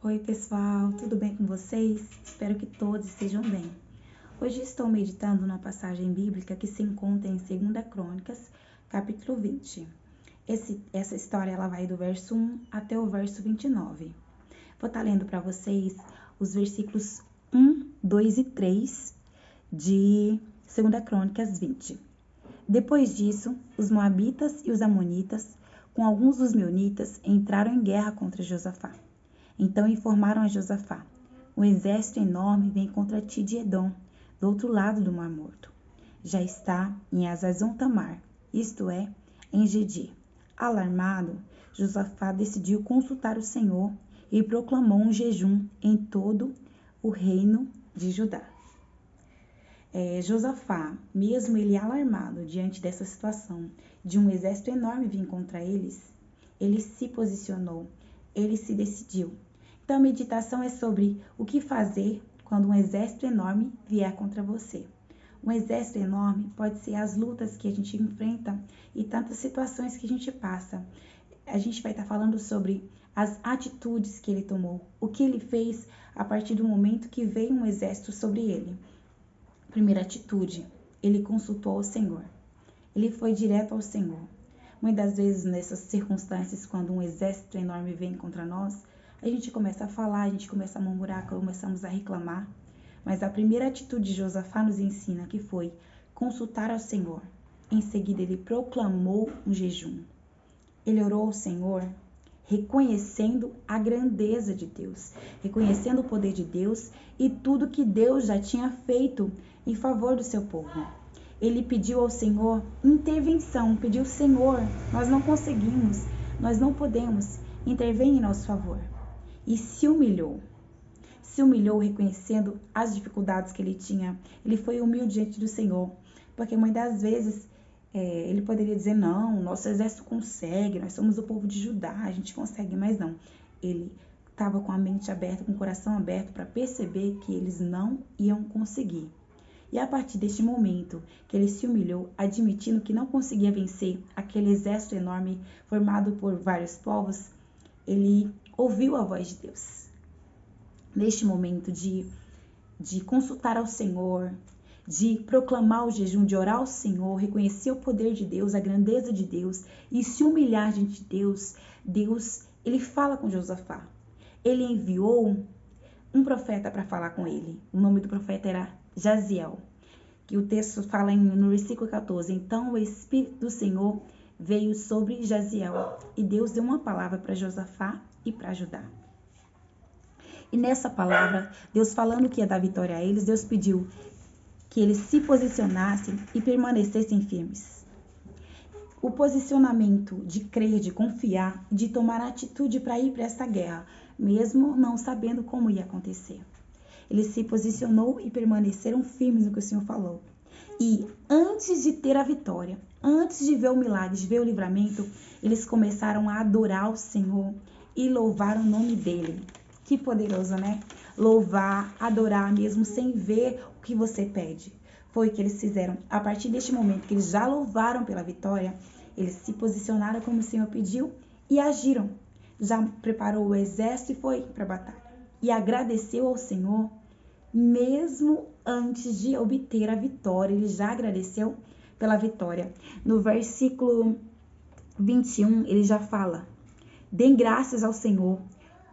Oi pessoal, tudo bem com vocês? Espero que todos estejam bem. Hoje estou meditando numa passagem bíblica que se encontra em 2 Crônicas, capítulo 20. Essa história ela vai do verso 1 até o verso 29. Vou estar lendo para vocês os versículos 1, 2 e 3 de 2 Crônicas 20. Depois disso, os moabitas e os amonitas, com alguns dos meunitas, entraram em guerra contra Josafá. Então informaram a Josafá: um exército enorme vem contra ti de Edom, do outro lado do Mar Morto. Já está em Hazazon Tamar, isto é, em Gedi. Alarmado, Josafá decidiu consultar o Senhor e proclamou um jejum em todo o reino de Judá. Josafá, mesmo ele alarmado diante dessa situação de um exército enorme vir contra eles, ele se posicionou, ele se decidiu. Então a meditação é sobre o que fazer quando um exército enorme vier contra você. Um exército enorme pode ser as lutas que a gente enfrenta e tantas situações que a gente passa. A gente vai estar falando sobre as atitudes que ele tomou, o que ele fez a partir do momento que veio um exército sobre ele. Primeira atitude, ele consultou ao Senhor. Ele foi direto ao Senhor. Muitas vezes nessas circunstâncias, quando um exército enorme vem contra nós, a gente começa a falar, a gente começa a murmurar, começamos a reclamar. Mas a primeira atitude de Josafá nos ensina que foi consultar ao Senhor. Em seguida, ele proclamou um jejum. Ele orou ao Senhor, reconhecendo a grandeza de Deus, reconhecendo o poder de Deus e tudo que Deus já tinha feito em favor do seu povo. Ele pediu ao Senhor intervenção, pediu: Senhor, nós não conseguimos, nós não podemos, intervém em nosso favor. E se humilhou reconhecendo as dificuldades que ele tinha. Ele foi humilde diante do Senhor, porque muitas vezes ele poderia dizer: não, nosso exército consegue, nós somos o povo de Judá, a gente consegue, mas não. Ele estava com a mente aberta, com o coração aberto para perceber que eles não iam conseguir. E a partir deste momento que ele se humilhou, admitindo que não conseguia vencer aquele exército enorme formado por vários povos, ele ouviu a voz de Deus. Neste momento de consultar ao Senhor, de proclamar o jejum, de orar ao Senhor, reconhecer o poder de Deus, a grandeza de Deus e se humilhar diante de Deus, ele fala com Josafá. Ele enviou um profeta para falar com ele. O nome do profeta era Jaziel, que o texto fala no versículo 14. Então o Espírito do Senhor veio sobre Jaziel e Deus deu uma palavra para Josafá e para Judá. E nessa palavra, Deus falando que ia dar vitória a eles, Deus pediu que eles se posicionassem e permanecessem firmes. O posicionamento de crer, de confiar, de tomar atitude para ir para essa guerra, mesmo não sabendo como ia acontecer. Ele se posicionou e permaneceram firmes no que o Senhor falou. E antes de ter a vitória, antes de ver o milagre, de ver o livramento, eles começaram a adorar o Senhor e louvar o nome dele. Que poderoso, né? Louvar, adorar mesmo sem ver o que você pede. Foi o que eles fizeram. A partir deste momento que eles já louvaram pela vitória, eles se posicionaram como o Senhor pediu e agiram. Já preparou o exército e foi para a batalha. E agradeceu ao Senhor, mesmo antes de obter a vitória. Ele já agradeceu pela vitória. No versículo 21, ele já fala: deem graças ao Senhor,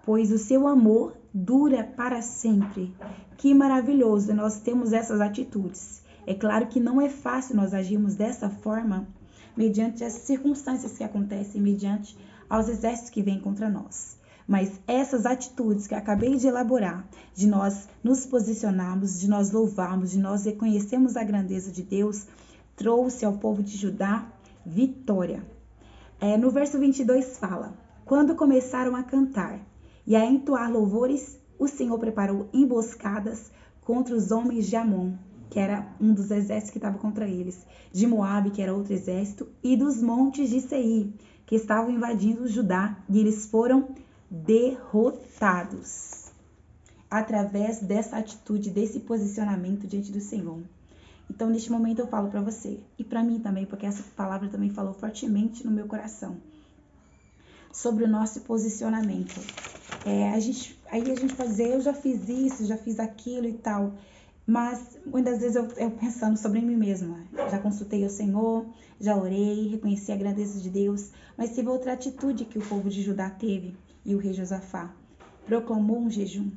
pois o seu amor dura para sempre. Que maravilhoso nós temos essas atitudes. É claro que não é fácil nós agirmos dessa forma, mediante as circunstâncias que acontecem, mediante aos exércitos que vêm contra nós. Mas essas atitudes que eu acabei de elaborar, de nós nos posicionarmos, de nós louvarmos, de nós reconhecermos a grandeza de Deus, trouxe ao povo de Judá vitória. No verso 22 fala: quando começaram a cantar e a entoar louvores, o Senhor preparou emboscadas contra os homens de Amon, que era um dos exércitos que estava contra eles, de Moabe, que era outro exército, e dos montes de Seir, que estavam invadindo Judá, e eles foram derrotados através dessa atitude, desse posicionamento diante do Senhor. Então, neste momento eu falo para você, e para mim também, porque essa palavra também falou fortemente no meu coração, sobre o nosso posicionamento. aí a gente pode dizer, eu já fiz isso, já fiz aquilo e tal. Mas muitas vezes eu pensando sobre mim mesma, já consultei o Senhor, já orei, reconheci a grandeza de Deus, mas teve outra atitude que o povo de Judá teve, e o rei Josafá proclamou um jejum.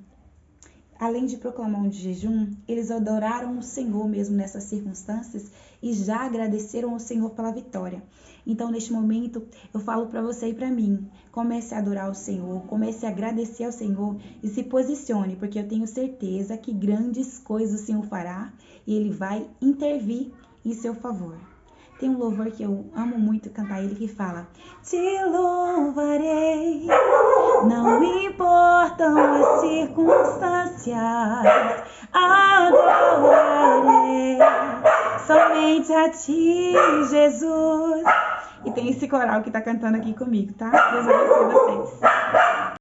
Além de proclamar um jejum, eles adoraram o Senhor mesmo nessas circunstâncias e já agradeceram ao Senhor pela vitória. Então, neste momento, eu falo para você e para mim, comece a adorar o Senhor, comece a agradecer ao Senhor e se posicione, porque eu tenho certeza que grandes coisas o Senhor fará e Ele vai intervir em seu favor. Tem um louvor que eu amo muito cantar ele que fala: te louvarei, não importam as circunstâncias, adorarei somente a ti, Jesus. E tem esse coral que tá cantando aqui comigo, tá? Deus abençoe vocês.